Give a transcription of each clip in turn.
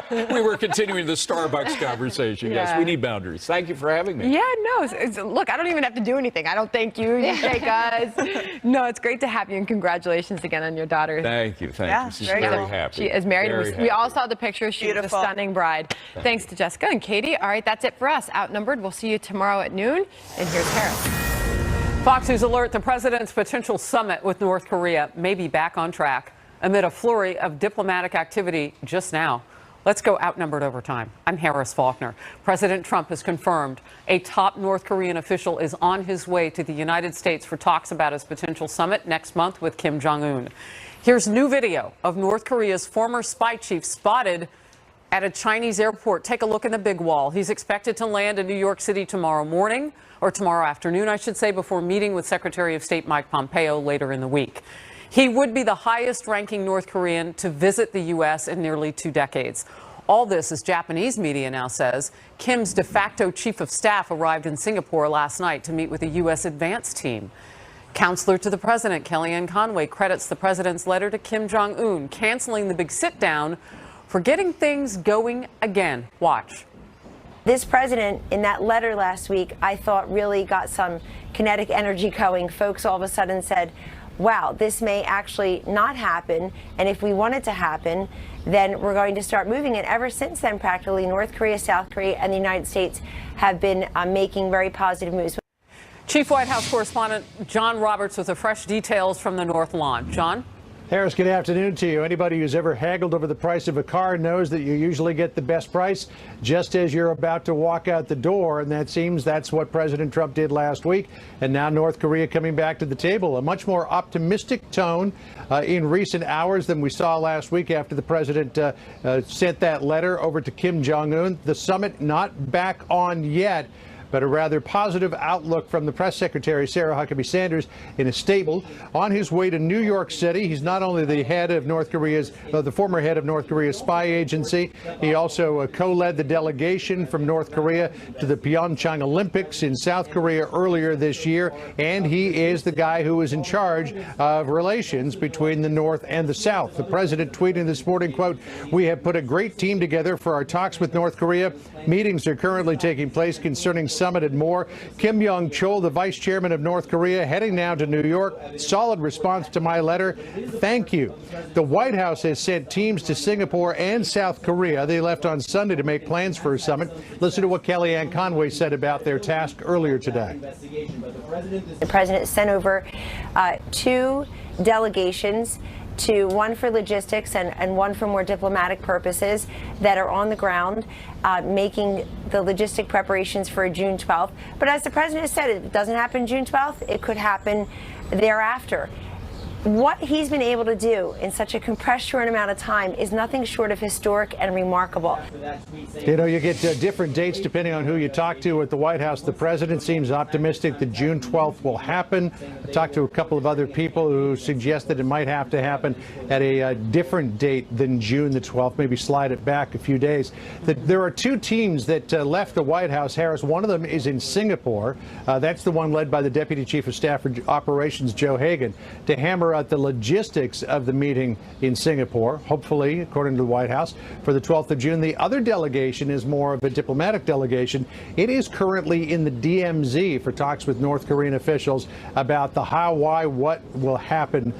We were continuing the Starbucks conversation. Yeah. Yes, we need boundaries. Thank you for having me. Yeah, no, look, I don't even have to do anything. I don't thank you. You take us. No, it's great to have you, and congratulations again on your daughter. Thank you. Thank you. She's very happy. She is married. We all saw the picture. She was a stunning bride. Thanks to Jessica and Katie. All right, that's it for us. Outnumbered. We'll see you tomorrow at noon. And here's Harris. Fox News alert: the president's potential summit with North Korea may be back on track amid a flurry of diplomatic activity just now. Let's go outnumbered overtime. I'm Harris Faulkner. President Trump has confirmed a top North Korean official is on his way to the United States for talks about his potential summit next month with Kim Jong-un. Here's new video of North Korea's former spy chief spotted at a Chinese airport. Take a look in the big wall. He's expected to land in New York City tomorrow morning, or tomorrow afternoon, I should say, before meeting with Secretary of State Mike Pompeo later in the week. He would be the highest-ranking North Korean to visit the U.S. in nearly 2 decades. All this, as Japanese media now says, Kim's de facto chief of staff arrived in Singapore last night to meet with the U.S. advance team. Counselor to the president, Kellyanne Conway, credits the president's letter to Kim Jong-un, canceling the big sit-down for getting things going again. Watch. This president, in that letter last week, I thought really got some kinetic energy going. Folks all of a sudden said, wow, this may actually not happen, and if we want it to happen, then we're going to start moving. And ever since then, practically, North Korea, South Korea, and the United States have been making very positive moves. Chief White House correspondent John Roberts with the fresh details from the North Lawn. John? Harris, good afternoon to you. Anybody who's ever haggled over the price of a car knows that you usually get the best price just as you're about to walk out the door, and that seems that's what President Trump did last week. And now North Korea coming back to the table. A much more optimistic tone in recent hours than we saw last week after the president sent that letter over to Kim Jong-un. The summit not back on yet, but a rather positive outlook from the press secretary, Sarah Huckabee Sanders, in a statement. On his way to New York City, he's not only the head of North Korea's, the former head of North Korea's spy agency, he also co-led the delegation from North Korea to the Pyeongchang Olympics in South Korea earlier this year, and he is the guy who is in charge of relations between the North and the South. The president tweeting this morning, quote, "We have put a great team together for our talks with North Korea. Meetings are currently taking place concerning summit and more. Kim Yong-chol, the vice chairman of North Korea, heading now to New York. Solid response to my letter. Thank you." The White House has sent teams to Singapore and South Korea. They left on Sunday to make plans for a summit. Listen to what Kellyanne Conway said about their task earlier today. The president sent over 2 delegations, one for logistics and one for more diplomatic purposes, that are on the ground making the logistic preparations for June 12th. But as the president said, if it doesn't happen June 12th, it could happen thereafter. What he's been able to do in such a compressed short amount of time is nothing short of historic and remarkable. You know, you get different dates depending on who you talk to at the White House. The president seems optimistic that June 12th will happen. I talked to a couple of other people who suggest that it might have to happen at a different date than June the 12th, maybe slide it back a few days. There are 2 teams that left the White House, Harris. One of them is in Singapore. That's the one led by the Deputy Chief of Staff for Operations, Joe Hagan, to hammer out the logistics of the meeting in Singapore, hopefully, according to the White House, for the 12th of June. The other delegation is more of a diplomatic delegation. It is currently in the DMZ for talks with North Korean officials about the how, why, what will happen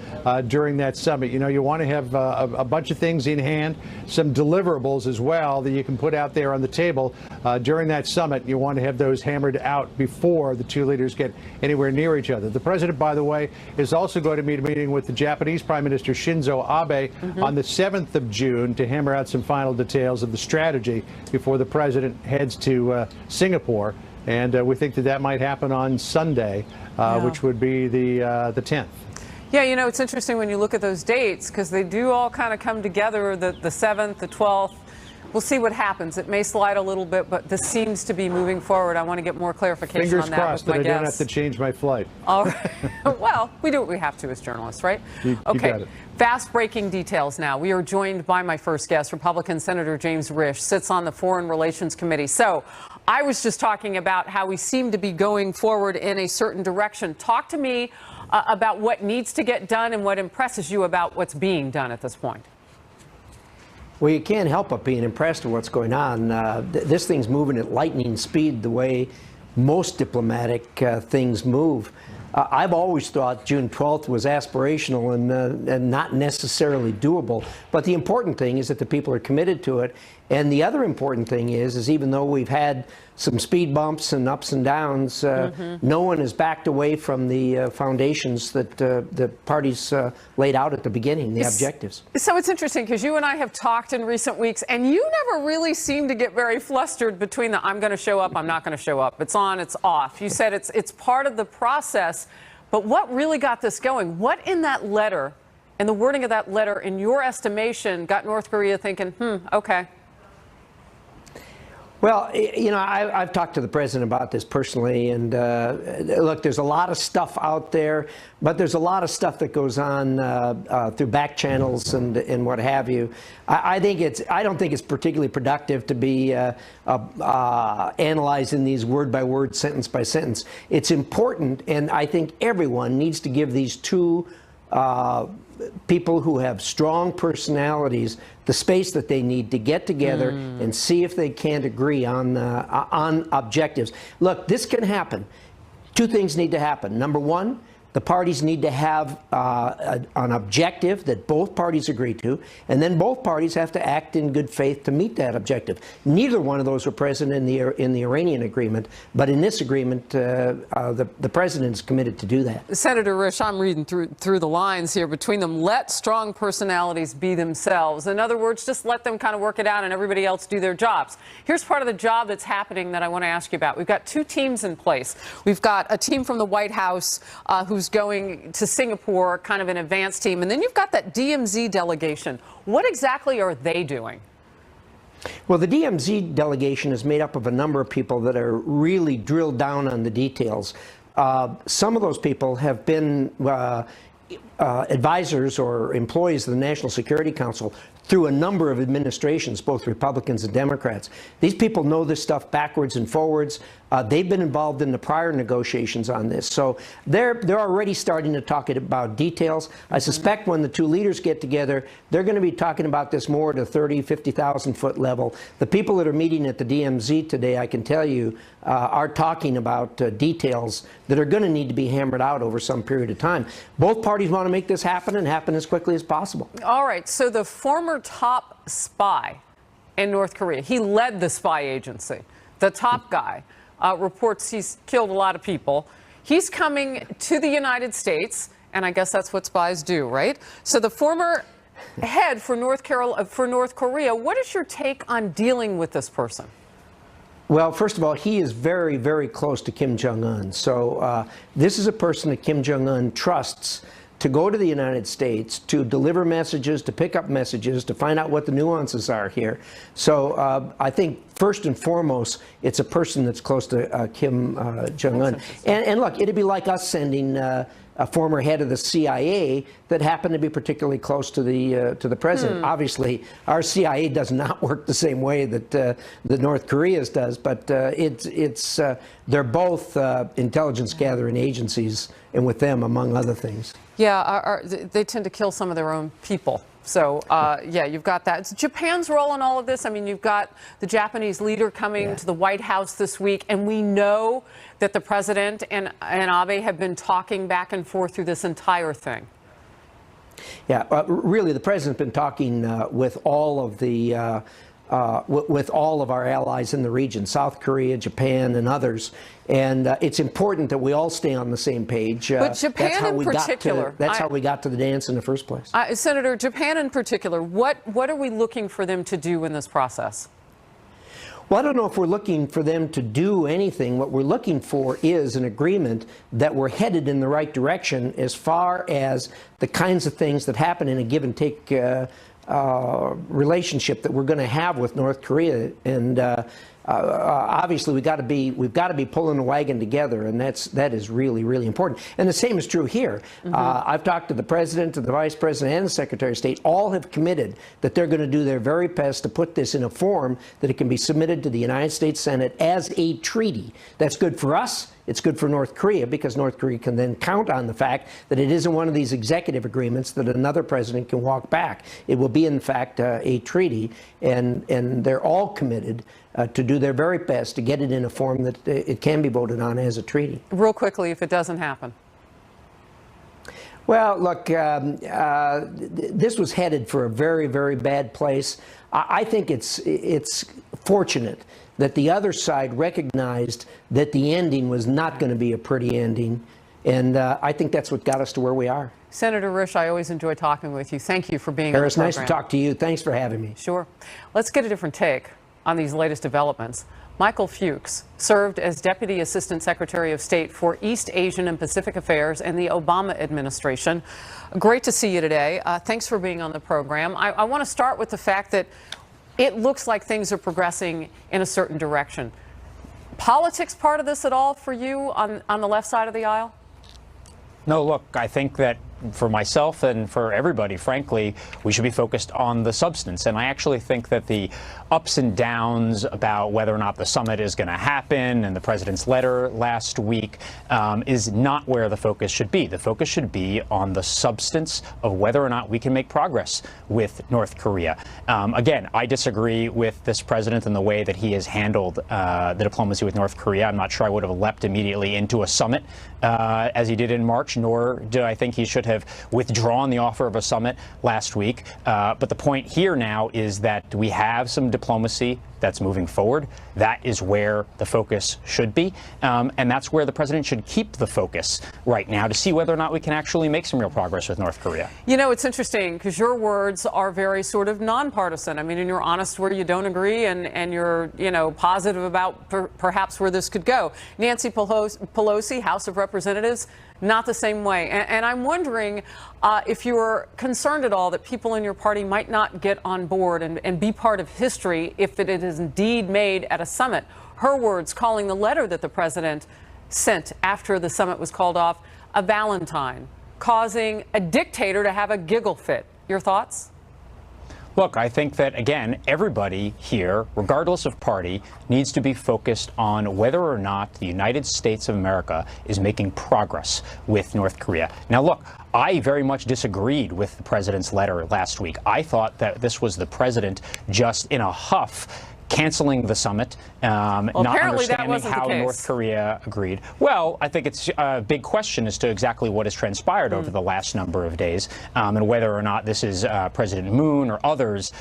during that summit. You know, you want to have a bunch of things in hand, some deliverables as well that you can put out there on the table during that summit. You want to have those hammered out before the 2 leaders get anywhere near each other. The president, by the way, is also going to meet a meeting with the Japanese Prime Minister Shinzo Abe on the 7th of June to hammer out some final details of the strategy before the president heads to Singapore. And we think that that might happen on Sunday, which would be the 10th. Yeah, you know, it's interesting when you look at those dates because they do all kind of come together, the 7th, the 12th. We'll see what happens. It may slide a little bit, but this seems to be moving forward. I want to get more clarification Fingers on that. crossed that I don't have to change my flight. All right. Well, we do what we have to as journalists, right? You got it. Fast breaking details now. We are joined by my first guest, Republican Senator James Risch, sits on the Foreign Relations Committee. So I was just talking about how we seem to be going forward in a certain direction. Talk to me about what needs to get done and what impresses you about what's being done at this point. Well, you can't help but being impressed with what's going on. This thing's moving at lightning speed the way most diplomatic things move. I've always thought June 12th was aspirational and not necessarily doable. But the important thing is that the people are committed to it. And the other important thing is even though we've had some speed bumps and ups and downs, no one has backed away from the foundations that the parties laid out at the beginning, the objectives. So it's interesting because you and I have talked in recent weeks, and you never really seem to get very flustered between the I'm going to show up, I'm not going to show up. It's on, it's off. You said it's part of the process. But what really got this going? What in that letter, and the wording of that letter, in your estimation, got North Korea thinking, okay? Well, you know, I've talked to the president about this personally, and look, there's a lot of stuff out there, but there's a lot of stuff that goes on through back channels and what have you. I don't think it's particularly productive to be analyzing these word by word, sentence by sentence. It's important, and I think everyone needs to give these two people who have strong personalities the space that they need to get together and see if they can't agree on objectives. Look, this can happen. Two things need to happen. Number one, the parties need to have an objective that both parties agree to, and then both parties have to act in good faith to meet that objective. Neither one of those were present in the Iranian agreement, but in this agreement, the president is committed to do that. Senator Risch, I'm reading through the lines here between them. Let strong personalities be themselves. In other words, just let them kind of work it out and everybody else do their jobs. Here's part of the job that's happening that I want to ask you about. We've got two teams in place. We've got a team from the White House who's going to Singapore, kind of an advanced team. And then you've got that DMZ delegation. What exactly are they doing? Well, the DMZ delegation is made up of a number of people that are really drilled down on the details. Some of those people have been advisors or employees of the National Security Council through a number of administrations, both Republicans and Democrats. These people know this stuff backwards and forwards. They've been involved in the prior negotiations on this. So they're already starting to talk about details. I suspect when the two leaders get together, they're going to be talking about this more at a 30, 50,000 foot level. The people that are meeting at the DMZ today, I can tell you, are talking about details that are going to need to be hammered out over some period of time. Both parties want to make this happen and happen as quickly as possible. All right. So the former top spy in North Korea, he led the spy agency. The top guy reports he's killed a lot of people. He's coming to the United States, and I guess that's what spies do, right? So the former head for North Korea, what is your take on dealing with this person? Well, first of all, he is very, very close to Kim Jong-un. So this is a person that Kim Jong-un trusts to go to the United States, to deliver messages, to pick up messages, to find out what the nuances are here. So I think first and foremost, it's a person that's close to Kim Jong-un. And look, it'd be like us sending a former head of the CIA that happened to be particularly close to the president. Obviously, our CIA does not work the same way that that North Korea's does, but they're both intelligence gathering agencies, and with them, among other things. Yeah, they tend to kill some of their own people. So, yeah, you've got that. It's Japan's role in all of this. I mean, you've got the Japanese leader coming to the White House this week, and we know that the president and Abe have been talking back and forth through this entire thing. Yeah, really, the president's been talking with all of the with all of our allies in the region, South Korea, Japan, and others. And it's important that we all stay on the same page. But Japan in particular. That's how we got to the dance in the first place. Senator, Japan in particular, what are we looking for them to do in this process? Well, I don't know if we're looking for them to do anything. What we're looking for is an agreement that we're headed in the right direction as far as the kinds of things that happen in a give and take relationship that we're going to have with North Korea. And obviously, we've got to be pulling the wagon together, and that is really, really important. And the same is true here. I've talked to the president, to the vice president, and the secretary of state. All have committed that they're going to do their very best to put this in a form that it can be submitted to the United States Senate as a treaty. That's good for us. it's good for North Korea, because North Korea can then count on the fact that it isn't one of these executive agreements that another president can walk back. It will be, in fact, a treaty, and they're all committed to do their very best to get it in a form that it can be voted on as a treaty. Real quickly, if it doesn't happen. Well, look, this was headed for a very, very bad place. I think it's fortunate that the other side recognized that the ending was not going to be a pretty ending, and I think that's what got us to where we are. Senator Risch, I always enjoy talking with you. Thank you for being on the program. Harris, nice to talk to you. Thanks for having me. Sure. Let's get a different take on these latest developments. Michael Fuchs served as Deputy Assistant Secretary of State for East Asian and Pacific Affairs in the Obama administration. Great to see you today. Thanks for being on the program. I want to start with the fact that it looks like things are progressing in a certain direction. Politics part of this at all for you on the left side of the aisle? No, look, I think that for myself and for everybody, frankly, we should be focused on the substance. And I actually think that the ups and downs about whether or not the summit is going to happen and the president's letter last week is not where the focus should be. The focus should be on the substance of whether or not we can make progress with North Korea. Again, I disagree with this president and the way that he has handled the diplomacy with North Korea. I'm not sure I would have leapt immediately into a summit as he did in March, nor did I think he should have withdrawn the offer of a summit last week. But the point here now is that we have some diplomacy that's moving forward. That is where the focus should be. And that's where the president should keep the focus right now to see whether or not we can actually make some real progress with North Korea. You know, it's interesting because your words are very sort of nonpartisan. I mean, and you're honest where you don't agree, and you're, you know, positive about perhaps where this could go. Nancy Pelosi, House of Representatives, not the same way. And I'm wondering if you're concerned at all that people in your party might not get on board and be part of history if it is indeed made at a summit. Her words calling the letter that the president sent after the summit was called off a Valentine, causing a dictator to have a giggle fit. Your thoughts? Look, I think that, again, everybody here, regardless of party, needs to be focused on whether or not the United States of America is making progress with North Korea. Now, look, I very much disagreed with the president's letter last week. I thought that this was the president just in a huff canceling the summit, not understanding how North Korea agreed. Well, I think it's a big question as to exactly what has transpired over the last number of days, and whether or not this is President Moon or others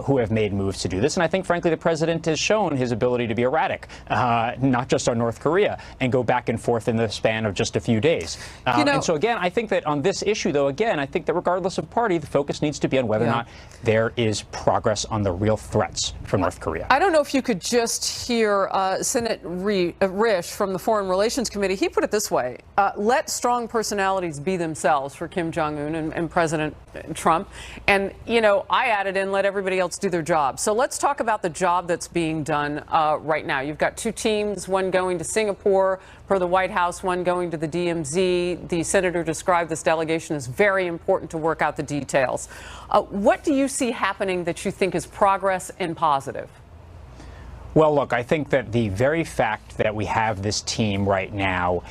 who have made moves to do this. And I think, frankly, the president has shown his ability to be erratic, not just on North Korea, and go back and forth in the span of just a few days. And so, again, I think that on this issue, though, again, I think that regardless of party, the focus needs to be on whether or not there is progress on the real threats from North Korea. I don't know if you could just hear Senate Risch from the Foreign Relations Committee. He put it this way: let strong personalities be themselves for Kim Jong-un and President Trump. And, you know, I added in, let everybody else do their job. So let's talk about the job that's being done right now. You've got two teams, one going to Singapore per the White House, one going to the DMZ. The senator described this delegation as very important to work out the details. What do you see happening that you think is progress and positive? Well, look, I think that the very fact that we have this team right now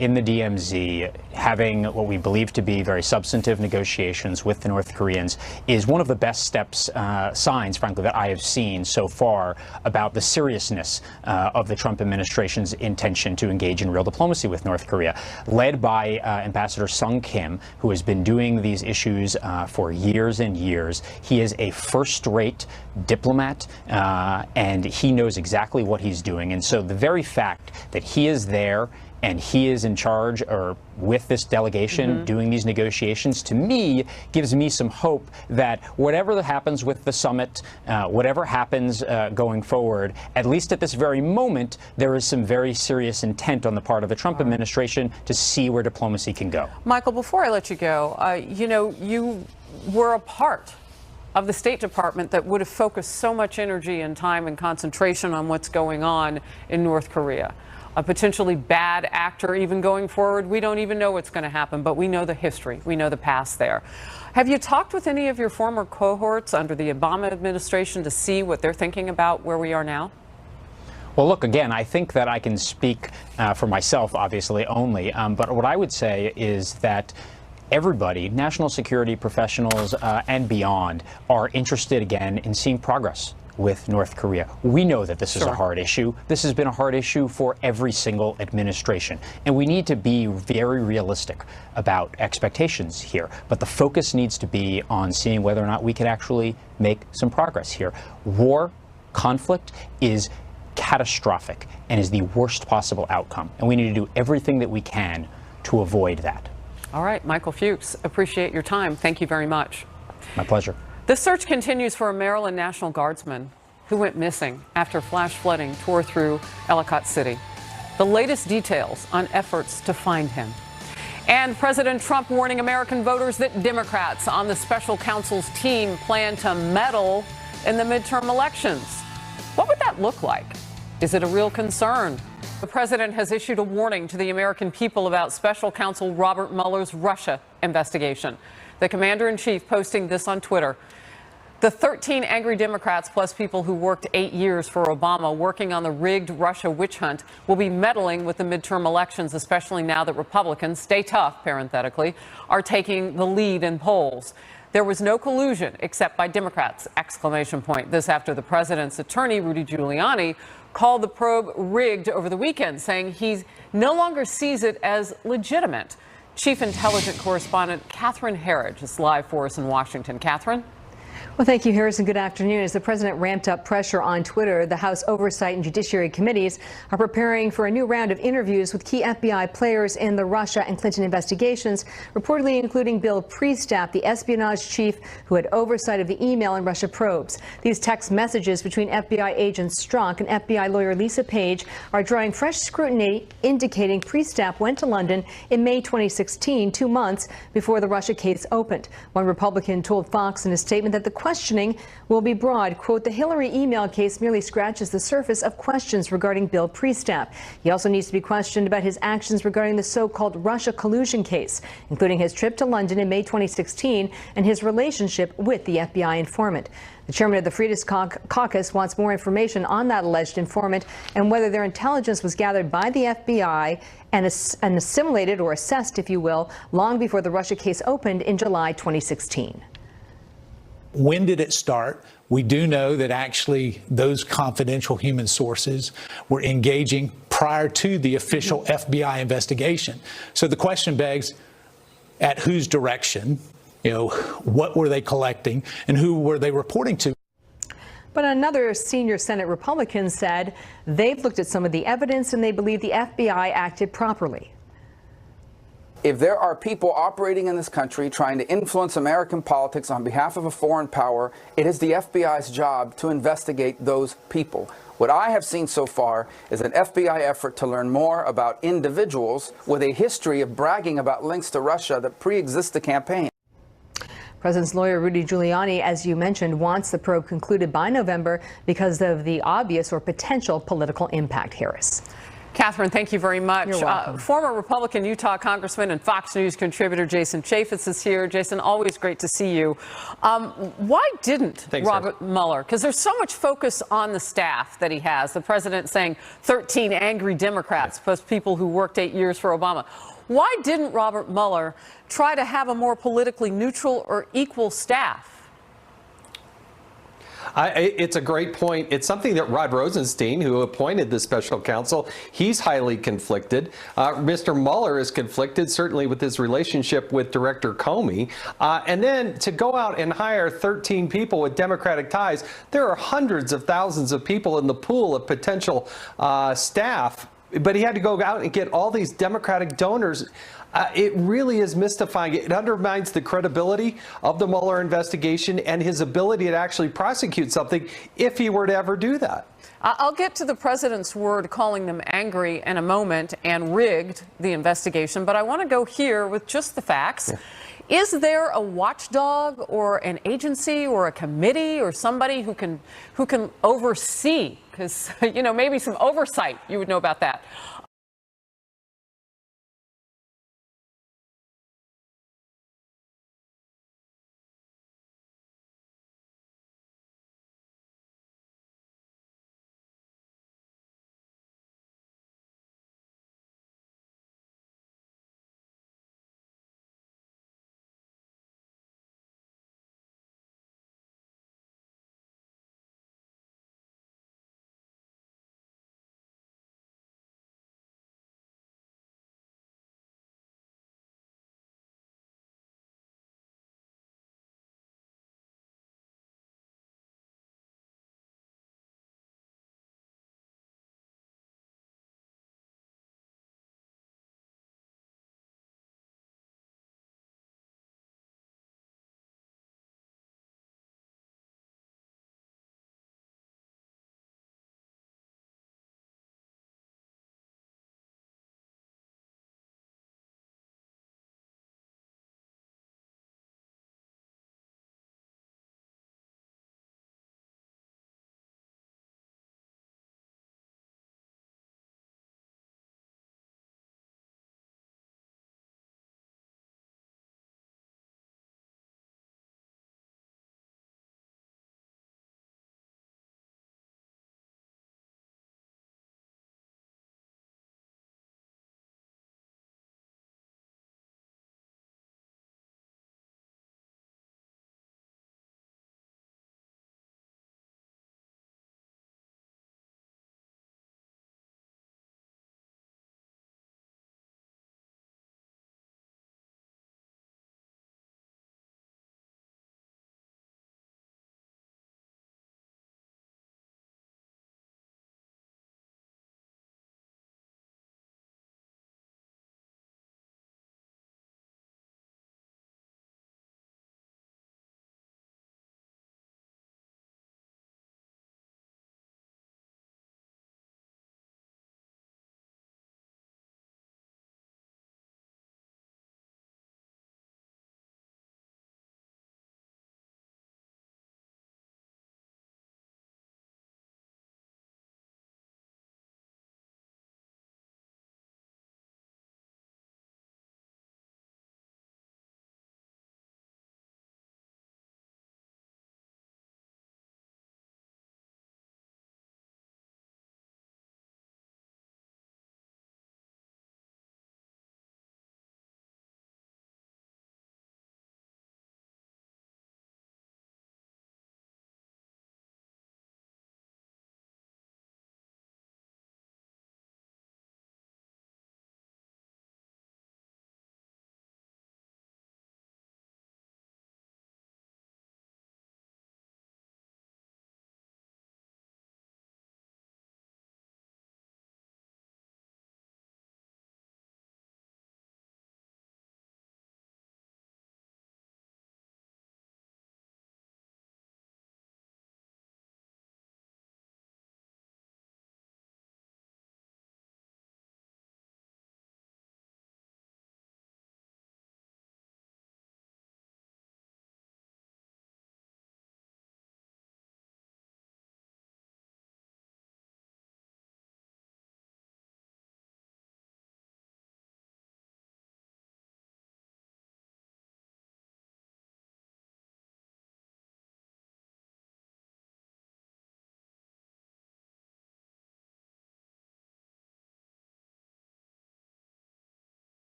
in the DMZ having what we believe to be very substantive negotiations with the North Koreans is one of the best steps, signs, frankly, that I have seen so far about the seriousness of the Trump administration's intention to engage in real diplomacy with North Korea, led by Ambassador Sung Kim, who has been doing these issues for years and years. He is a first-rate diplomat, and he knows exactly what he's doing. And so the very fact that he is there and he is in charge or with this delegation doing these negotiations, to me, gives me some hope that whatever happens with the summit, whatever happens going forward, at least at this very moment, there is some very serious intent on the part of the Trump administration to see where diplomacy can go. Michael, before I let you go, you know, you were a part of the State Department that would have focused so much energy and time and concentration on what's going on in North Korea. A potentially bad actor even going forward. We don't even know what's going to happen, but we know the history. We know the past there. Have you talked with any of your former cohorts under the Obama administration to see what they're thinking about where we are now? Well, look, again, I think that I can speak for myself, obviously, only. But what I would say is that everybody, national security professionals and beyond, are interested again in seeing progress with North Korea. We know that this is a hard issue. This has been a hard issue for every single administration. And we need to be very realistic about expectations here. But the focus needs to be on seeing whether or not we can actually make some progress here. War, conflict is catastrophic and is the worst possible outcome. And we need to do everything that we can to avoid that. All right, Michael Fuchs, appreciate your time. Thank you very much. My pleasure. The search continues for a Maryland National Guardsman who went missing after flash flooding tore through Ellicott City. The latest details on efforts to find him. And President Trump warning American voters that Democrats on the special counsel's team plan to meddle in the midterm elections. What would that look like? Is it a real concern? The president has issued a warning to the American people about special counsel Robert Mueller's Russia investigation. The commander-in-chief posting this on Twitter. The 13 angry Democrats plus people who worked 8 years for Obama working on the rigged Russia witch hunt will be meddling with the midterm elections, especially now that Republicans, stay tough, parenthetically, are taking the lead in polls. There was no collusion except by Democrats, exclamation point. This after the president's attorney, Rudy Giuliani, called the probe rigged over the weekend, saying he no longer sees it as legitimate. Chief Intelligence Correspondent Catherine Herridge is live for us in Washington. Catherine? Well, thank you, Harris, and good afternoon. As the president ramped up pressure on Twitter, the House Oversight and Judiciary Committees are preparing for a new round of interviews with key FBI players in the Russia and Clinton investigations, reportedly including Bill Priestap, the espionage chief who had oversight of the email and Russia probes. These text messages between FBI agent Strzok and FBI lawyer Lisa Page are drawing fresh scrutiny, indicating Priestap went to London in May 2016, 2 months before the Russia case opened. One Republican told Fox in a statement that the questioning will be broad. Quote, the Hillary email case merely scratches the surface of questions regarding Bill Priestap. He also needs to be questioned about his actions regarding the so-called Russia collusion case, including his trip to London in May 2016 and his relationship with the FBI informant. The chairman of the Freedom Caucus wants more information on that alleged informant and whether their intelligence was gathered by the FBI and assimilated or assessed, if you will, long before the Russia case opened in July 2016. When did it start? We do know that actually those confidential human sources were engaging prior to the official FBI investigation. So the question begs, at whose direction? What were they collecting and who were they reporting to? But another senior Senate Republican said they've looked at some of the evidence and they believe the FBI acted properly. If there are people operating in this country trying to influence American politics on behalf of a foreign power, it is the FBI's job to investigate those people. What I have seen so far is an FBI effort to learn more about individuals with a history of bragging about links to Russia that pre-exist the campaign. President's lawyer Rudy Giuliani, as you mentioned, wants the probe concluded by November because of the obvious or potential political impact. Harris. Catherine, thank you very much. You're welcome. Former Republican Utah Congressman and Fox News contributor Jason Chaffetz is here. Jason, always great to see you. Why didn't Robert Mueller? Because there's so much focus on the staff that he has. The president saying 13 angry Democrats plus people who worked 8 years for Obama. Why didn't Robert Mueller try to have a more politically neutral or equal staff? It's a great point. It's something that Rod Rosenstein, who appointed the special counsel, he's highly conflicted. Mr. Mueller is conflicted, certainly with his relationship with Director Comey. And then to go out and hire 13 people with Democratic ties, there are hundreds of thousands of people in the pool of potential staff. But he had to go out and get all these Democratic donors. It really is mystifying. It undermines the credibility of the Mueller investigation and his ability to actually prosecute something if he were to ever do that. I'll get to the president's word calling them angry in a moment and rigged the investigation, but I want to go here with just the facts. Yeah. Is there a watchdog or an agency or a committee or somebody who can oversee? Because, maybe some oversight, you would know about that,